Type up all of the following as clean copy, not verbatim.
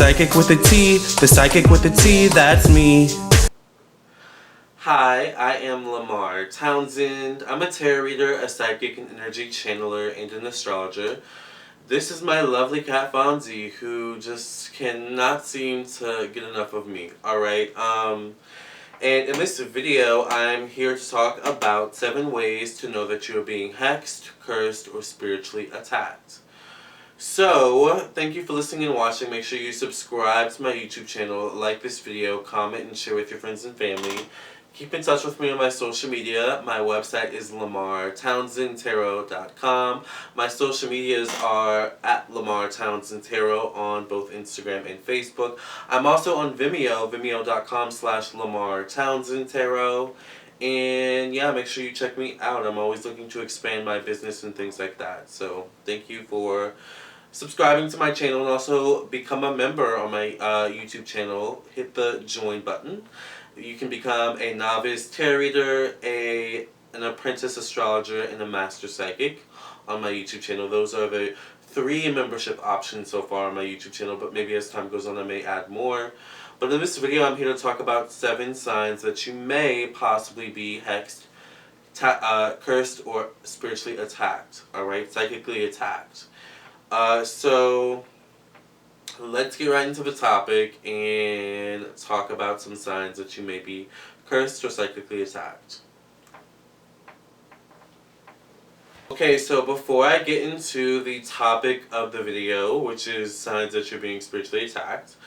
psychic with a T, the psychic with a T, that's me. Hi, I am Lamarr Townsend. I'm a tarot reader, a psychic and energy channeler, and an astrologer. This is my lovely cat Fonzie, who just cannot seem to get enough of me. Alright, and in this video, I'm here to talk about 7 ways to know that you're being hexed, cursed, or spiritually attacked. So, thank you for listening and watching. Make sure you subscribe to my YouTube channel, like this video, comment, and share with your friends and family. Keep in touch with me on my social media. My website is lamarrtownsendtarot.com. My social medias are at Lamarr Townsend Tarot on both Instagram and Facebook. I'm also on Vimeo, vimeo.com/Lamarr Townsend Tarot. And yeah, make sure you check me out. I'm always looking to expand my business and things like that. So thank you for subscribing to my channel, and also become a member on my YouTube channel. Hit the join button. You can become a novice tarot reader, an apprentice astrologer, and a master psychic on my YouTube channel. Those are the 3 membership options so far on my YouTube channel, but maybe as time goes on I may add more. But in this video I'm here to talk about 7 signs that you may possibly be hexed, cursed, or spiritually attacked. Alright, psychically attacked. So let's get right into the topic and talk about some signs that you may be cursed or psychically attacked. Okay, so before I get into the topic of the video, which is signs that you're being spiritually attacked,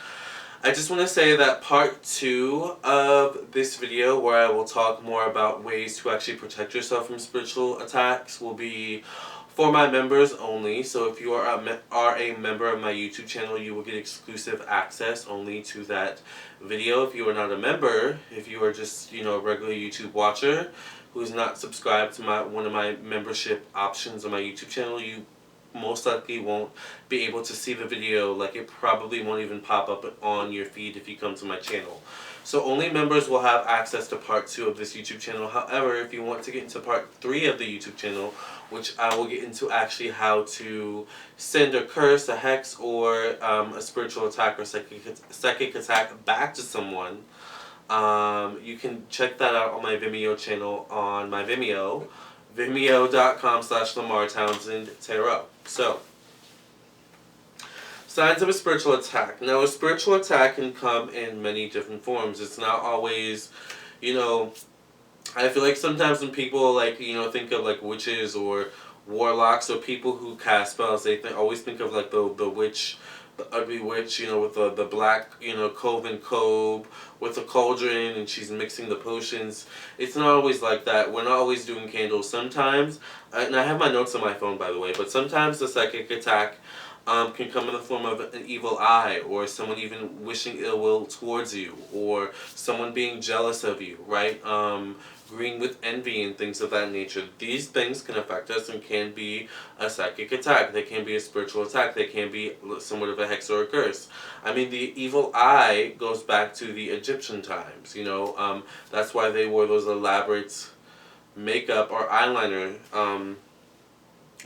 I just want to say that part 2 of this video, where I will talk more about ways to actually protect yourself from spiritual attacks, will be for my members only. So if you are a member of my YouTube channel, you will get exclusive access only to that video. If you are not a member, if you are just, a regular YouTube watcher who's not subscribed to one of my membership options on my YouTube channel, you most likely won't be able to see the video. Like, it probably won't even pop up on your feed if you come to my channel. So only members will have access to part 2 of this YouTube channel. However, if you want to get into part 3 of the YouTube channel, which I will get into actually how to send a curse, a hex, or a spiritual attack or psychic attack back to someone, you can check that out on my Vimeo channel on my Vimeo, vimeo.com/Lamarr Townsend Tarot. So, signs of a spiritual attack. Now, a spiritual attack can come in many different forms. It's not always, I feel like sometimes when people think of like witches or warlocks or people who cast spells, they always think of like the witch, the ugly witch, with the black, coven cobe with a cauldron, and she's mixing the potions. It's not always like that. We're not always doing candles. Sometimes, and I have my notes on my phone by the way, but sometimes the psychic attack can come in the form of an evil eye, or someone even wishing ill will towards you, or someone being jealous of you, right? Green with envy and things of that nature. These things can affect us and can be a psychic attack. They can be a spiritual attack. They can be somewhat of a hex or a curse. I mean, the evil eye goes back to the Egyptian times, that's why they wore those elaborate makeup or eyeliner,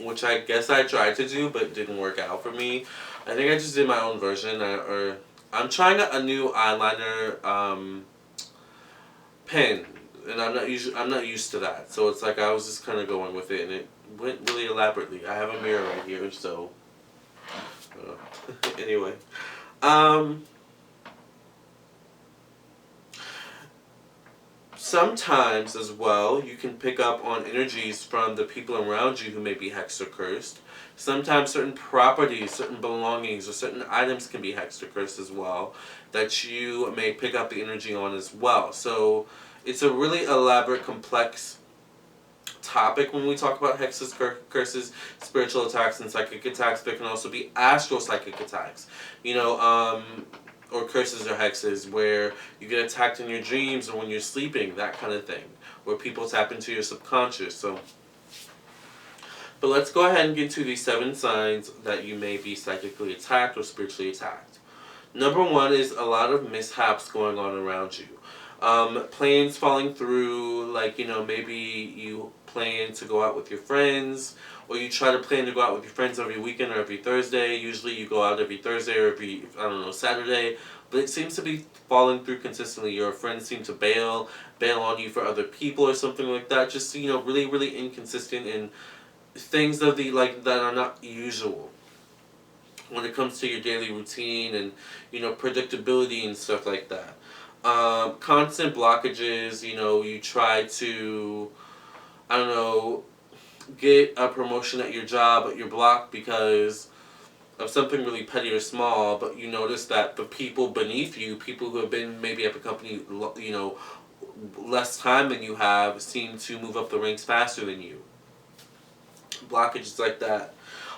which I guess I tried to do but didn't work out for me. I think I just did my own version, or I'm trying a new eyeliner pen, and I'm not used to that. So it's like I was just kind of going with it, and it went really elaborately. I have a mirror right here, so anyway. Sometimes as well, you can pick up on energies from the people around you who may be hexed or cursed. Sometimes certain properties, certain belongings, or certain items can be hexed or cursed as well, that you may pick up the energy on as well. So it's a really elaborate, complex topic when we talk about hexes, curses, spiritual attacks, and psychic attacks. There can also be astral psychic attacks. Or curses or hexes where you get attacked in your dreams or when you're sleeping, that kind of thing, where people tap into your subconscious. But let's go ahead and get to these 7 signs that you may be psychically attacked or spiritually attacked. Number 1 is a lot of mishaps going on around you. Planes falling through, maybe you plan to go out with your friends, or you try to plan to go out with your friends every weekend or every Thursday. Usually you go out every Thursday or every, I don't know, Saturday, but it seems to be falling through consistently. Your friends seem to bail on you for other people or something like that. Just, really, really inconsistent in things of the, like, that are not usual when it comes to your daily routine and, predictability and stuff like that. Constant blockages, you try to, I don't know, get a promotion at your job, but you're blocked because of something really petty or small, but you notice that the people beneath you, people who have been maybe at the company, less time than you have, seem to move up the ranks faster than you. Blockages like that.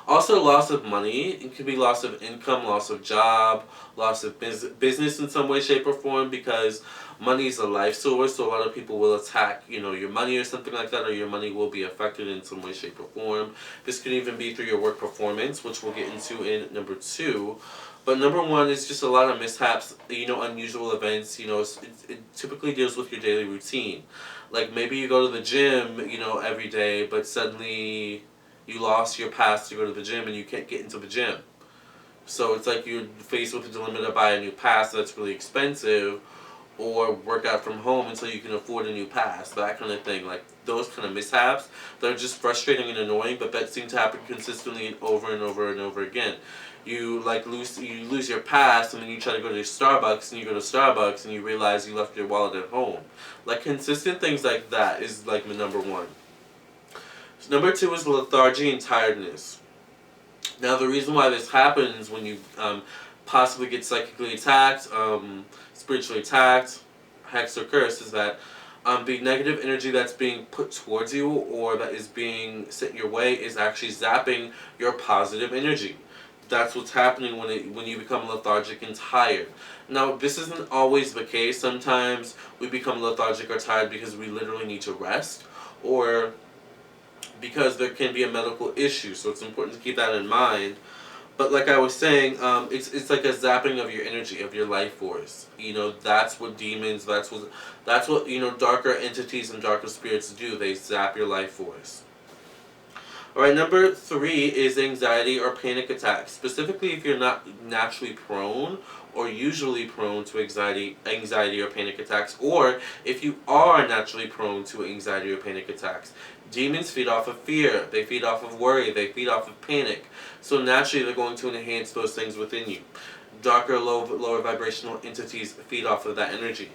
Also, loss of money. It could be loss of income, loss of job, loss of business in some way, shape, or form, because money is a life source, so a lot of people will attack, your money or something like that, or your money will be affected in some way, shape, or form. This could even be through your work performance, which we'll get into in number 2. But number 1 is just a lot of mishaps, unusual events. It typically deals with your daily routine. Like maybe you go to the gym, every day, but suddenly you lost your pass to go to the gym and you can't get into the gym. So it's like you're faced with the dilemma to buy a new pass that's really expensive, or work out from home until you can afford a new pass, that kind of thing. Like those kind of mishaps that are just frustrating and annoying, but that seem to happen consistently and over and over and over again. You lose your pass, and then you try to go to Starbucks, and you go to Starbucks and you realize you left your wallet at home. Like consistent things like that is like the number 1. So number 2 is lethargy and tiredness. Now the reason why this happens when you possibly get psychically attacked, spiritually attacked, hexed or cursed, is that the negative energy that's being put towards you or that is being sent your way is actually zapping your positive energy. That's what's happening when you become lethargic and tired. Now, this isn't always the case. Sometimes we become lethargic or tired because we literally need to rest, or because there can be a medical issue. So it's important to keep that in mind. But like I was saying, it's like a zapping of your energy, of your life force. That's what demons, that's what darker entities and darker spirits do. They zap your life force. Alright, number 3 is anxiety or panic attacks. Specifically if you're not naturally prone or usually prone to anxiety or panic attacks, or if you are naturally prone to anxiety or panic attacks. Demons feed off of fear, they feed off of worry, they feed off of panic. So naturally they're going to enhance those things within you. Darker, lower vibrational entities feed off of that energy.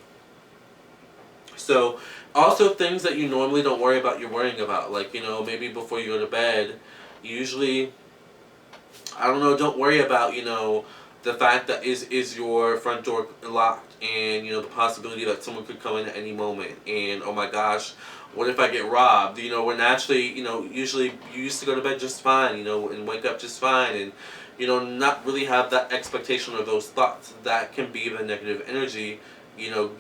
So, also things that you normally don't worry about, you're worrying about. Like, maybe before you go to bed, usually, don't worry about, the fact that is your front door locked, and, the possibility that someone could come in at any moment, and, oh my gosh, what if I get robbed? We're naturally, usually you used to go to bed just fine, and wake up just fine, and, not really have that expectation of those thoughts. That can be the negative energy,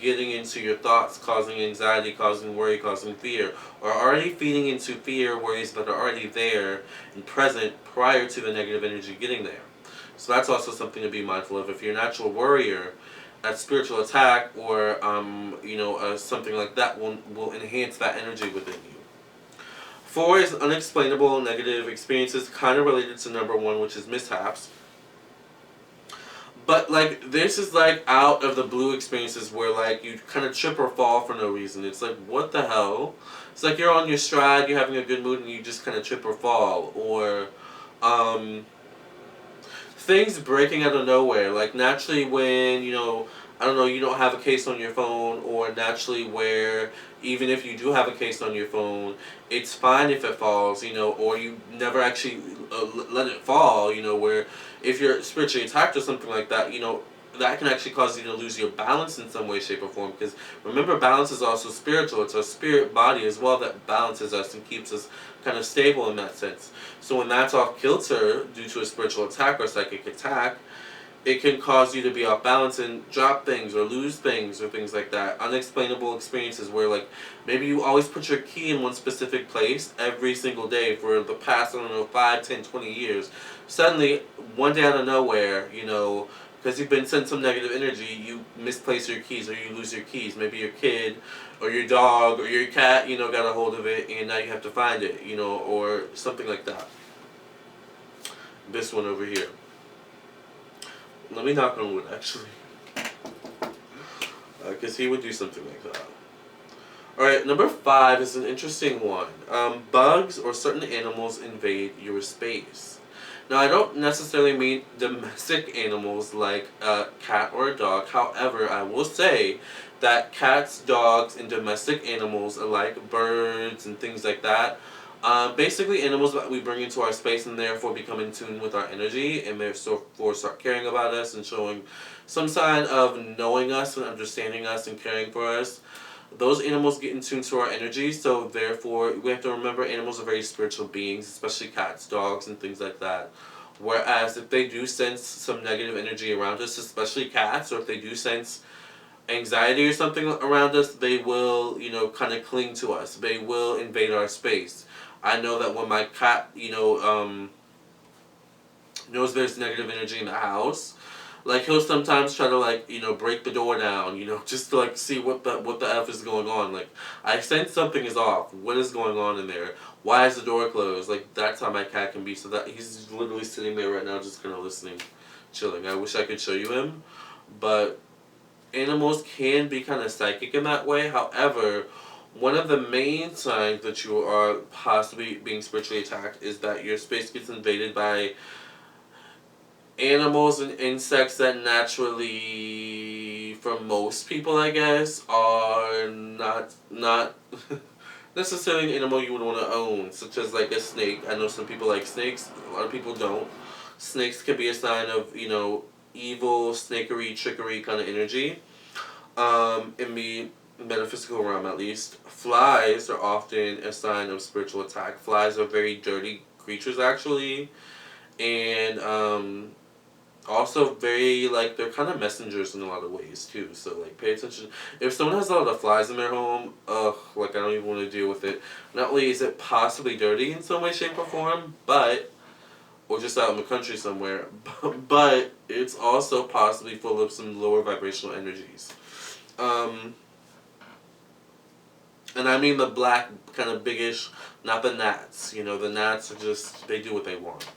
getting into your thoughts, causing anxiety, causing worry, causing fear, or already feeding into fear, worries that are already there and present prior to the negative energy getting there. So that's also something to be mindful of. If you're a natural worrier, a spiritual attack or something like that will enhance that energy within you. 4 is unexplainable negative experiences, kind of related to number 1, which is mishaps. But, like, this is, like, out of the blue experiences where, like, you kind of trip or fall for no reason. It's like, what the hell? It's like you're on your stride, you're having a good mood, and you just kind of trip or fall. Or, things breaking out of nowhere. Like, naturally when, you don't have a case on your phone, or naturally where, even if you do have a case on your phone, it's fine if it falls, or you never actually let it fall, where if you're spiritually attacked or something like that, that can actually cause you to lose your balance in some way, shape, or form. Because remember, balance is also spiritual. It's our spirit body as well that balances us and keeps us kind of stable in that sense. So when that's off kilter due to a spiritual attack or psychic attack, it can cause you to be off balance and drop things or lose things or things like that. Unexplainable experiences where, like, maybe you always put your key in one specific place every single day for the past, 5, 10, 20 years. Suddenly, one day out of nowhere, because you've been sent some negative energy, you misplace your keys or you lose your keys. Maybe your kid or your dog or your cat, got a hold of it and now you have to find it, or something like that. This one over here. Let me knock on wood, actually. Because he would do something like that. Alright, number 5 is an interesting one. Bugs or certain animals invade your space. Now, I don't necessarily mean domestic animals like a cat or a dog. However, I will say that cats, dogs, and domestic animals like birds and things like that, basically animals that we bring into our space and therefore become in tune with our energy and therefore start caring about us and showing some sign of knowing us and understanding us and caring for us. Those animals get in tune to our energy, so therefore we have to remember animals are very spiritual beings, especially cats, dogs, and things like that. Whereas if they do sense some negative energy around us, especially cats, or if they do sense anxiety or something around us, they will, kind of cling to us. They will invade our space. I know that when my cat, knows there's negative energy in the house, like he'll sometimes try to break the door down, just to see what the F is going on. Like, I sense something is off. What is going on in there? Why is the door closed? Like, that's how my cat can be. So that he's literally sitting there right now just kind of listening, chilling. I wish I could show you him, but animals can be kind of psychic in that way. However, one of the main signs that you are possibly being spiritually attacked is that your space gets invaded by animals and insects that naturally, for most people, I guess, are not necessarily an animal you would want to own, such as like a snake. I know some people like snakes, a lot of people don't. Snakes can be a sign of, evil, snakery, trickery kind of energy, in the metaphysical realm at least. Flies are often a sign of spiritual attack. Flies are very dirty creatures, actually, and also very, they're kind of messengers in a lot of ways too, so pay attention. If someone has a lot of flies in their home, I don't even want to deal with it. Not only is it possibly dirty in some way, shape, or form, or just out in the country somewhere, but it's also possibly full of some lower vibrational energies. And I mean the black, kind of biggish, not the gnats. The gnats are just, they do what they want.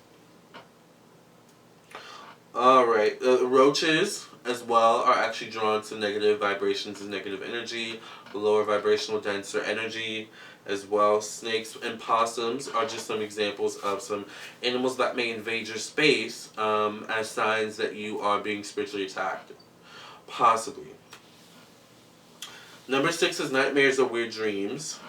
Alright, roaches as well are actually drawn to negative vibrations and negative energy, lower vibrational, denser energy as well. Snakes and possums are just some examples of some animals that may invade your space as signs that you are being spiritually attacked. Possibly. Number 6 is nightmares or weird dreams.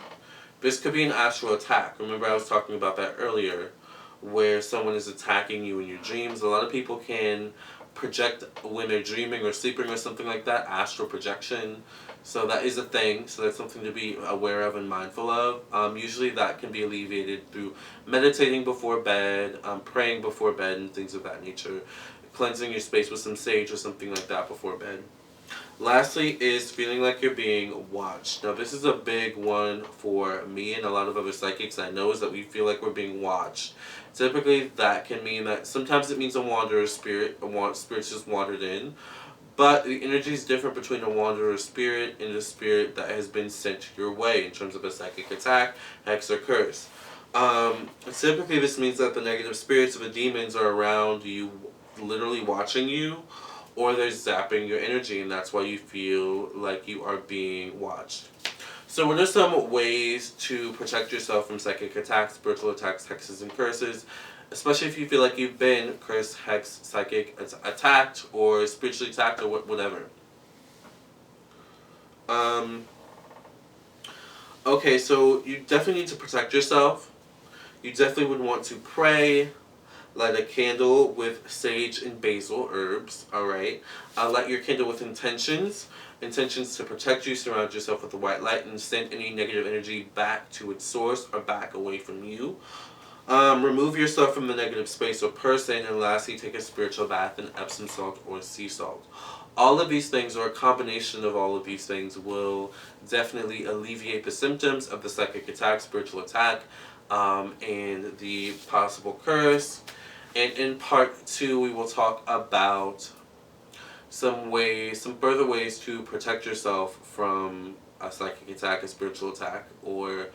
This could be an astral attack. Remember I was talking about that earlier, where someone is attacking you in your dreams. A lot of people can project when they're dreaming or sleeping or something like that, astral projection. So that is a thing, so that's something to be aware of and mindful of. Usually that can be alleviated through meditating before bed, praying before bed, and things of that nature. Cleansing your space with some sage or something like that before bed. Lastly is feeling like you're being watched. Now this is a big one for me and a lot of other psychics I know, is that we feel like we're being watched. Typically that can mean that sometimes it means a wanderer spirit, spirit's just wandered in. But the energy is different between a wanderer spirit and a spirit that has been sent your way in terms of a psychic attack, hex, or curse. Typically this means that the negative spirits of the demons are around you, literally watching you, or they're zapping your energy, and that's why you feel like you are being watched. So what are some ways to protect yourself from psychic attacks, spiritual attacks, hexes, and curses, especially if you feel like you've been cursed, hexed, psychic attacked, or spiritually attacked, or whatever? Okay, so you definitely need to protect yourself. You definitely would want to pray, light a candle with sage and basil herbs, alright? Light your candle with intentions to protect you, surround yourself with the white light, and send any negative energy back to its source or back away from you. Remove yourself from the negative space or person, and lastly, take a spiritual bath in Epsom salt or sea salt. All of these things, or a combination of all of these things, will definitely alleviate the symptoms of the psychic attack, spiritual attack, and the possible curse. And in part 2, we will talk about some further ways to protect yourself from a psychic attack, a spiritual attack, or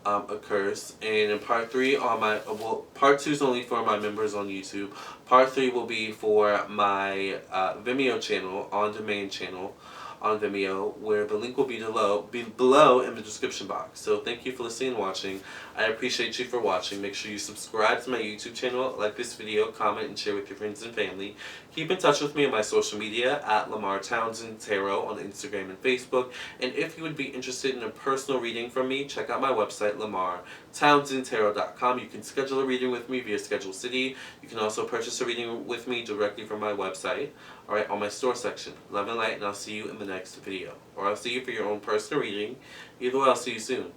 a curse. And in part three, part two is only for my members on YouTube. Part three will be for my Vimeo channel, on demand channel on Vimeo, where the link will be below in the description box. So thank you for listening and watching. I appreciate you for watching. Make sure you subscribe to my YouTube channel, like this video, comment, and share with your friends and family. Keep in touch with me on my social media at Lamarr Townsend Tarot on Instagram and Facebook. And if you would be interested in a personal reading from me, check out my website, LamarrTownsendTarot.com. You can schedule a reading with me via Schedule City. You can also purchase a reading with me directly from my website, alright, on my store section. Love and light, and I'll see you in the next video. Or I'll see you for your own personal reading. Either way, I'll see you soon.